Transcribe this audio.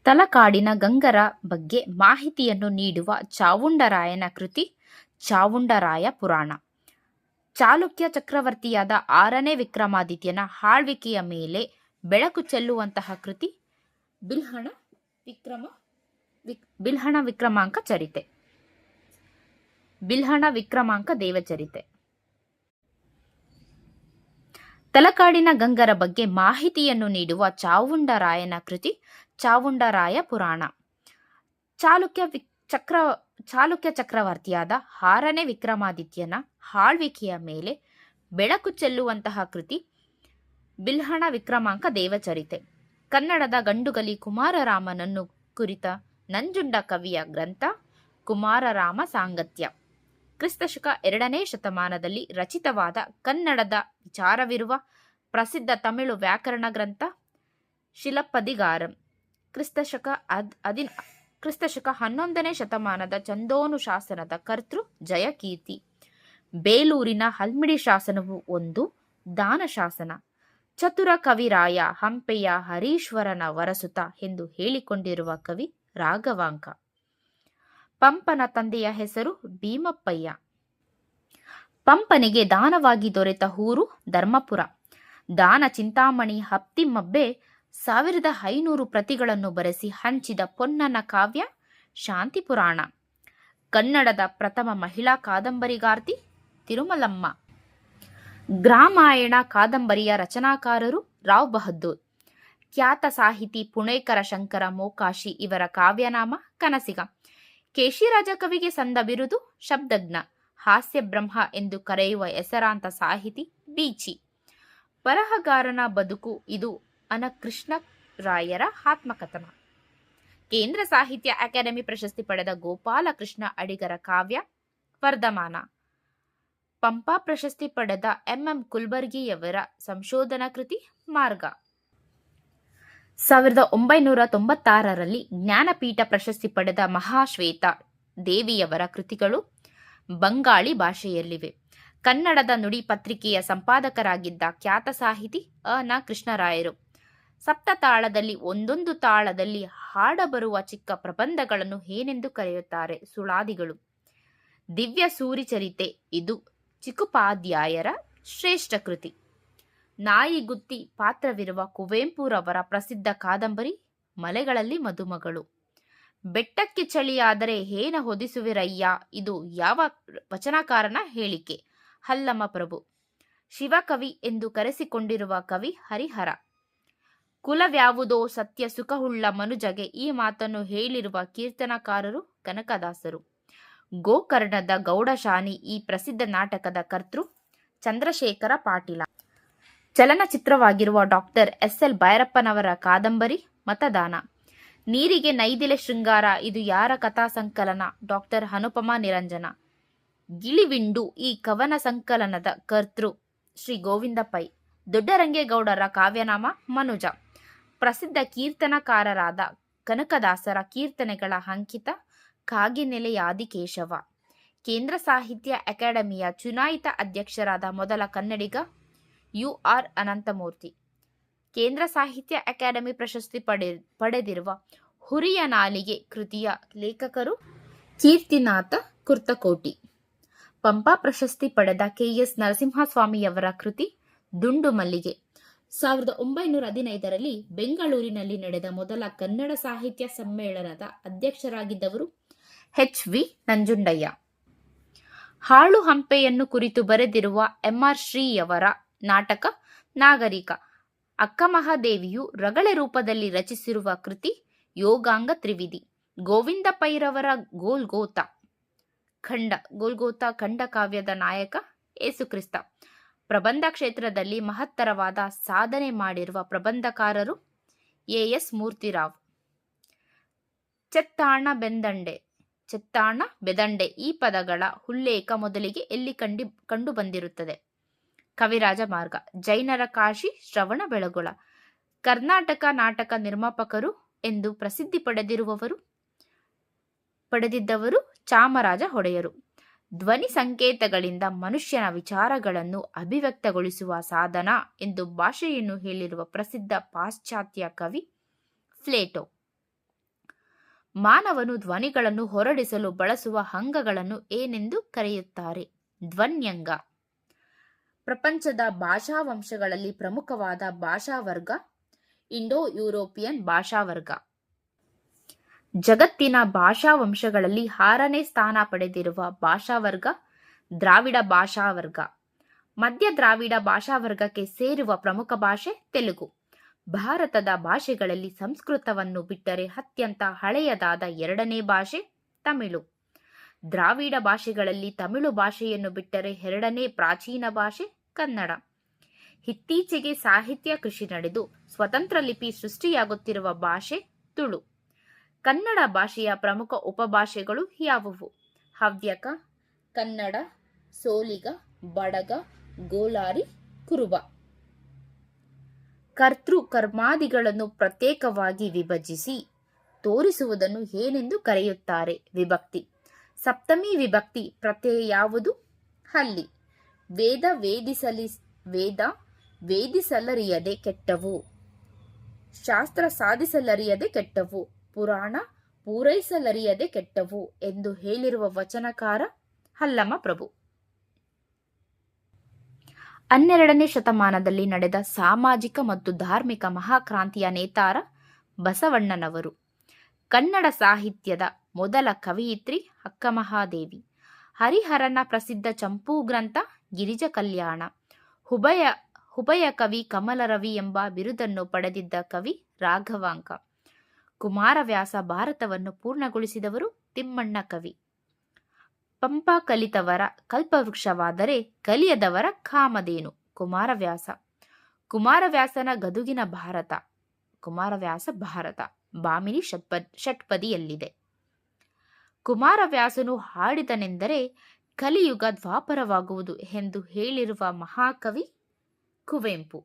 ತಲಕಾಡಿನ ಗಂಗರ ಬಗ್ಗೆ ಮಾಹಿತಿಯನ್ನು ನೀಡುವ ಚಾವುಂಡರಾಯನ ಕೃತಿ ಚಾವುಂಡರಾಯ ಪುರಾಣ. ಚಾಲುಕ್ಯ ಚಕ್ರವರ್ತಿಯಾದ 6ನೇ ವಿಕ್ರಮಾದಿತ್ಯನ ಆಳ್ವಿಕೆಯ ಮೇಲೆ ಬೆಳಕು ಚೆಲ್ಲುವಂತಹ ಕೃತಿ ಬಿಲ್ಹಣ ವಿಕ್ರಮಾಂಕ ಚರಿತೆ. ಬಿಲ್ಹಣ ವಿಕ್ರಮಾಂಕ ದೇವಚರಿತೆ. ತಲಕಾಡಿನ ಗಂಗರ ಬಗ್ಗೆ ಮಾಹಿತಿಯನ್ನು ನೀಡುವ ಚಾವುಂಡರಾಯನ ಕೃತಿ ಚಾವುಂಡರಾಯ ಪುರಾಣ. ಚಾಲುಕ್ಯ ಚಕ್ರವರ್ತಿಯಾದ 6ನೇ ವಿಕ್ರಮಾದಿತ್ಯನ ಆಳ್ವಿಕೆಯ ಮೇಲೆ ಬೆಳಕು ಚೆಲ್ಲುವಂತಹ ಕೃತಿ ಬಿಲ್ಹಣ ವಿಕ್ರಮಾಂಕ ದೇವಚರಿತೆ. ಕನ್ನಡದ ಗಂಡುಗಲಿ ಕುಮಾರರಾಮನನ್ನು ಕುರಿತ ನಂಜುಂಡ ಕವಿಯ ಗ್ರಂಥ ಕುಮಾರರಾಮ ಸಾಂಗತ್ಯ. ಕ್ರಿಸ್ತಶಕ 2ನೇ ಶತಮಾನದಲ್ಲಿ ರಚಿತವಾದ ಕನ್ನಡದ ವಿಚಾರವಿರುವ ಪ್ರಸಿದ್ಧ ತಮಿಳು ವ್ಯಾಕರಣ ಗ್ರಂಥ ಶಿಲಪ್ಪದಿಗಾರಂ. ಕ್ರಿಸ್ತಶಕ 11ನೇ ಶತಮಾನದ ಚಂದೋನುಶಾಸನದ ಕರ್ತೃ ಜಯಕೀರ್ತಿ. ಬೇಲೂರಿನ ಹಲ್ಮಿಡಿ ಶಾಸನವು ಒಂದು ದಾನ ಶಾಸನ. ಚತುರ ಕವಿರಾಯ ಹಂಪೆಯ ಹರೀಶ್ವರನ ವರಸುತ ಎಂದು ಹೇಳಿಕೊಂಡಿರುವ ಕವಿ ರಾಘವಾಂಕ. ಪಂಪನ ತಂದೆಯ ಹೆಸರು ಭೀಮಪ್ಪಯ್ಯ. ಪಂಪನಿಗೆ ದಾನವಾಗಿ ದೊರೆತ ಊರು ಧರ್ಮಪುರ. ದಾನ ಚಿಂತಾಮಣಿ ಹಪ್ತಿಮಬ್ಬೆ 1500 ಪ್ರತಿಗಳನ್ನು ಬರೆಸಿ ಹಂಚಿದ ಪೊನ್ನನ ಕಾವ್ಯ ಶಾಂತಿಪುರಾಣ. ಕನ್ನಡದ ಪ್ರಥಮ ಮಹಿಳಾ ಕಾದಂಬರಿಗಾರ್ತಿ ತಿರುಮಲಮ್ಮ. ಗ್ರಾಮಾಯಣ ಕಾದಂಬರಿಯ ರಚನಾಕಾರರು ರಾವ್ ಬಹದ್ದೂರ್. ಖ್ಯಾತ ಸಾಹಿತಿ ಪುಣೇಕರ ಶಂಕರ ಮೋಕಾಶಿ ಇವರ ಕಾವ್ಯನಾಮ ಕನಸಿಗ. ಕೇಶಿರಾಜ ಕವಿಗೆ ಸಂದ ಬಿರುದು ಶಬ್ದಜ್ಞ. ಹಾಸ್ಯ ಬ್ರಹ್ಮ ಎಂದು ಕರೆಯುವ ಹೆಸರಾಂತ ಸಾಹಿತಿ ಬೀಚಿ. ಬರಹಗಾರನ ಬದುಕು ಇದು ಅನಕೃಷ್ಣರಾಯರ ಆತ್ಮಕಥನ. ಕೇಂದ್ರ ಸಾಹಿತ್ಯ ಅಕಾಡೆಮಿ ಪ್ರಶಸ್ತಿ ಪಡೆದ ಗೋಪಾಲಕೃಷ್ಣ ಅಡಿಗರ ಕಾವ್ಯ ವರ್ಧಮಾನ. ಪಂಪ ಪ್ರಶಸ್ತಿ ಪಡೆದ ಎಂ ಕುಲ್ಬರ್ಗಿಯವರ ಸಂಶೋಧನಾ ಕೃತಿ ಮಾರ್ಗ. 1996ರಲ್ಲಿ ಜ್ಞಾನಪೀಠ ಪ್ರಶಸ್ತಿ ಪಡೆದ ಮಹಾಶ್ವೇತ ದೇವಿಯವರ ಕೃತಿಗಳು ಬಂಗಾಳಿ ಭಾಷೆಯಲ್ಲಿವೆ. ಕನ್ನಡದ ನುಡಿ ಪತ್ರಿಕೆಯ ಸಂಪಾದಕರಾಗಿದ್ದ ಖ್ಯಾತ ಸಾಹಿತಿ ನ ಕೃಷ್ಣರಾಯರು. ಸಪ್ತತಾಳದಲ್ಲಿ ಒಂದೊಂದು ತಾಳದಲ್ಲಿ ಹಾಡಬರುವ ಚಿಕ್ಕ ಪ್ರಬಂಧಗಳನ್ನು ಏನೆಂದು ಕರೆಯುತ್ತಾರೆ ಸುಳಾದಿಗಳು. ದಿವ್ಯ ಸೂರಿಚರಿತೆ ಇದು ಚಿಕ್ಕುಪಾಧ್ಯಾಯರ ಶ್ರೇಷ್ಠ ಕೃತಿ. ನಾಯಿಗುತ್ತಿ ಪಾತ್ರವಿರುವ ಕುವೆಂಪುರವರ ಪ್ರಸಿದ್ಧ ಕಾದಂಬರಿ ಮಲೆಗಳಲ್ಲಿ ಮದುಮಗಳು. ಬೆಟ್ಟಕ್ಕೆ ಚಳಿಯಾದರೆ ಏನ ಹೊದಿಸುವಿರಯ್ಯ ಇದು ಯಾವ ವಚನಕಾರನ ಹೇಳಿಕೆ? ಹಲ್ಲಮ್ಮ ಪ್ರಭು. ಶಿವಕವಿ ಎಂದು ಕರೆಸಿಕೊಂಡಿರುವ ಕವಿ ಹರಿಹರ. ಕುಲವ್ಯಾವುದೋ ಸತ್ಯ ಸುಖವುಳ್ಳ ಮನುಜಗೆ ಈ ಮಾತನ್ನು ಹೇಳಿರುವ ಕೀರ್ತನಕಾರರು ಕನಕದಾಸರು. ಗೋಕರ್ಣದ ಗೌಡಶಾನಿ ಈ ಪ್ರಸಿದ್ಧ ನಾಟಕದ ಕರ್ತೃ ಚಂದ್ರಶೇಖರ ಪಾಟೀಲ. ಚಲನಚಿತ್ರವಾಗಿರುವ ಡಾಕ್ಟರ್ SL ಭೈರಪ್ಪನವರ ಕಾದಂಬರಿ ಮತದಾನ. ನೀರಿಗೆ ನೈದಿಲೆ ಶೃಂಗಾರ ಇದು ಯಾರ ಕಥಾ ಸಂಕಲನ? ಡಾಕ್ಟರ್ ಅನುಪಮಾ ನಿರಂಜನ. ಗಿಳಿವಿಂಡು ಈ ಕವನ ಸಂಕಲನದ ಕರ್ತೃ ಶ್ರೀ ಗೋವಿಂದ ಪೈ. ದೊಡ್ಡರಂಗೇಗೌಡರ ಕಾವ್ಯನಾಮ ಮನುಜ. ಪ್ರಸಿದ್ಧ ಕೀರ್ತನಕಾರರಾದ ಕನಕದಾಸರ ಕೀರ್ತನೆಗಳ ಅಂಕಿತ ಕಾಗಿನೆಲೆಯಾದಿಕೇಶವ. ಕೇಂದ್ರ ಸಾಹಿತ್ಯ ಅಕಾಡೆಮಿಯ ಚುನಾಯಿತ ಅಧ್ಯಕ್ಷರಾದ ಮೊದಲ ಕನ್ನಡಿಗ UR ಅನಂತಮೂರ್ತಿ. ಕೇಂದ್ರ ಸಾಹಿತ್ಯ ಅಕಾಡೆಮಿ ಪ್ರಶಸ್ತಿ ಪಡೆದಿರುವ ಹುರಿಯ ನಾಲಿಗೆ ಕೃತಿಯ ಲೇಖಕರು ಕೀರ್ತಿನಾಥ ಕುರ್ತಕೋಟಿ. ಪಂಪ ಪ್ರಶಸ್ತಿ ಪಡೆದ KS ನರಸಿಂಹಸ್ವಾಮಿಯವರ ಕೃತಿ ದುಂಡು ಮಲ್ಲಿಗೆ. 1915ರಲ್ಲಿ ಬೆಂಗಳೂರಿನಲ್ಲಿ ನಡೆದ ಮೊದಲ ಕನ್ನಡ ಸಾಹಿತ್ಯ ಸಮ್ಮೇಳನದ ಅಧ್ಯಕ್ಷರಾಗಿದ್ದವರು HV ನಂಜುಂಡಯ್ಯ. ಹಾಳು ಹಂಪೆಯನ್ನು ಕುರಿತು ಬರೆದಿರುವ MR ಶ್ರೀಯವರ ನಾಟಕ ನಾಗರಿಕ. ಅಕ್ಕಮಹಾದೇವಿಯು ರಗಳೆ ರೂಪದಲ್ಲಿ ರಚಿಸಿರುವ ಕೃತಿ ಯೋಗಾಂಗ ತ್ರಿವಿಧಿ. ಗೋವಿಂದ ಪೈರವರ ಗೋಲ್ಗೋತಾ ಖಂಡ ಕಾವ್ಯದ ನಾಯಕ ಏಸುಕ್ರಿಸ್ತ. ಪ್ರಬಂಧ ಕ್ಷೇತ್ರದಲ್ಲಿ ಮಹತ್ತರವಾದ ಸಾಧನೆ ಮಾಡಿರುವ ಪ್ರಬಂಧಕಾರರು AS ಮೂರ್ತಿರಾವ್. ಚೆತ್ತಾಣ ಬೆದಂಡೆ ಈ ಪದಗಳ ಉಲ್ಲೇಖ ಮೊದಲಿಗೆ ಎಲ್ಲಿ ಕಂಡು ಬಂದಿರುತ್ತದೆ? ಕವಿರಾಜ ಮಾರ್ಗ. ಜೈನರ ಕಾಶಿ ಶ್ರವಣ ಬೆಳಗೊಳ. ಕರ್ನಾಟಕ ನಾಟಕ ನಿರ್ಮಾಪಕರು ಎಂದು ಪ್ರಸಿದ್ಧಿ ಪಡೆದಿದ್ದವರು ಚಾಮರಾಜ ಒಡೆಯರು. ಧ್ವನಿ ಸಂಕೇತಗಳಿಂದ ಮನುಷ್ಯನ ವಿಚಾರಗಳನ್ನು ಅಭಿವ್ಯಕ್ತಗೊಳಿಸುವ ಸಾಧನ ಎಂದು ಭಾಷೆಯನ್ನು ಹೇಳಿರುವ ಪ್ರಸಿದ್ಧ ಪಾಶ್ಚಾತ್ಯ ಕವಿ ಪ್ಲೇಟೋ. ಮಾನವನು ಧ್ವನಿಗಳನ್ನು ಹೊರಡಿಸಲು ಬಳಸುವ ಅಂಗಗಳನ್ನು ಏನೆಂದು ಕರೆಯುತ್ತಾರೆ? ಧ್ವನ್ಯಂಗ. ಪ್ರಪಂಚದ ಭಾಷಾವಂಶಗಳಲ್ಲಿ ಪ್ರಮುಖವಾದ ಭಾಷಾವರ್ಗ ಇಂಡೋ ಯುರೋಪಿಯನ್ ಭಾಷಾವರ್ಗ. ಜಗತ್ತಿನ ಭಾಷಾವಂಶಗಳಲ್ಲಿ 6ನೇ ಸ್ಥಾನ ಪಡೆದಿರುವ ಭಾಷಾವರ್ಗ ದ್ರಾವಿಡ ಭಾಷಾವರ್ಗ. ಮಧ್ಯ ದ್ರಾವಿಡ ಭಾಷಾವರ್ಗಕ್ಕೆ ಸೇರುವ ಪ್ರಮುಖ ಭಾಷೆ ತೆಲುಗು. ಭಾರತದ ಭಾಷೆಗಳಲ್ಲಿ ಸಂಸ್ಕೃತವನ್ನು ಬಿಟ್ಟರೆ ಅತ್ಯಂತ ಹಳೆಯದಾದ 2ನೇ ಭಾಷೆ ತಮಿಳು. ದ್ರಾವಿಡ ಭಾಷೆಗಳಲ್ಲಿ ತಮಿಳು ಭಾಷೆಯನ್ನು ಬಿಟ್ಟರೆ 2ನೇ ಪ್ರಾಚೀನ ಭಾಷೆ ಕನ್ನಡ. ಇತ್ತೀಚೆಗೆ ಸಾಹಿತ್ಯ ಕೃಷಿ ನಡೆದು ಸ್ವತಂತ್ರ ಲಿಪಿ ಸೃಷ್ಟಿಯಾಗುತ್ತಿರುವ ಭಾಷೆ ತುಳು. ಕನ್ನಡ ಭಾಷೆಯ ಪ್ರಮುಖ ಉಪಭಾಷೆಗಳು ಯಾವುವು? ಹವ್ಯಕ, ಕನ್ನಡ, ಸೋಲಿಗ, ಬಡಗ, ಗೋಲಾರಿ, ಕುರುಬ. ಕರ್ತೃ ಕರ್ಮಾದಿಗಳನ್ನು ಪ್ರತ್ಯೇಕವಾಗಿ ವಿಭಜಿಸಿ ತೋರಿಸುವುದನ್ನು ಏನೆಂದು ಕರೆಯುತ್ತಾರೆ? ವಿಭಕ್ತಿ. ಸಪ್ತಮಿ ವಿಭಕ್ತಿ ಪ್ರತ್ಯಯ ಯಾವುದು? ಹಲ್ಲಿ. ವೇದ ವೇದಿಸಲರಿಯದೆ ಕೆಟ್ಟವು, ಶಾಸ್ತ್ರ ಸಾಧಿಸಲರಿಯದೆ ಕೆಟ್ಟವು, ಪುರಾಣ ಪೂರೈಸಲರಿಯದೆ ಕೆಟ್ಟವು ಎಂದು ಹೇಳಿರುವ ವಚನಕಾರ ಅಲ್ಲಮ ಪ್ರಭು. 12ನೇ ಶತಮಾನದಲ್ಲಿ ನಡೆದ ಸಾಮಾಜಿಕ ಮತ್ತು ಧಾರ್ಮಿಕ ಮಹಾಕ್ರಾಂತಿಯ ನೇತಾರ ಬಸವಣ್ಣನವರು. ಕನ್ನಡ ಸಾಹಿತ್ಯದ ಮೊದಲ ಕವಯಿತ್ರಿ ಅಕ್ಕಮಹಾದೇವಿ. ಹರಿಹರನ ಪ್ರಸಿದ್ಧ ಚಂಪೂ ಗ್ರಂಥ ಗಿರಿಜ ಕಲ್ಯಾಣ. ಉಭಯ ಕವಿ ಕಮಲರವಿ ಎಂಬ ಬಿರುದನ್ನು ಪಡೆದಿದ್ದ ಕವಿ ರಾಘವಾಂಕ. ಕುಮಾರವ್ಯಾಸ ಭಾರತವನ್ನು ಪೂರ್ಣಗೊಳಿಸಿದವರು ತಿಮ್ಮಣ್ಣ ಕವಿ. ಪಂಪ ಕಲಿತವರ ಕಲ್ಪವೃಕ್ಷವಾದರೆ ಕಲಿಯದವರ ಕಾಮಧೇನು ಕುಮಾರವ್ಯಾಸ. ಕುಮಾರವ್ಯಾಸನ ಗದುಗಿನ ಭಾರತ ಕುಮಾರವ್ಯಾಸ ಭಾರತ ಭಾಮಿನಿ ಷಟ್ಪದಿಯಲ್ಲಿದೆ. ಕುಮಾರವ್ಯಾಸನು ಹಾಡಿದನೆಂದರೆ ಕಲಿಯುಗ ದ್ವಾಪರವಾಗುವುದು ಎಂದು ಹೇಳಿರುವ ಮಹಾಕವಿ ಕುವೆಂಪು.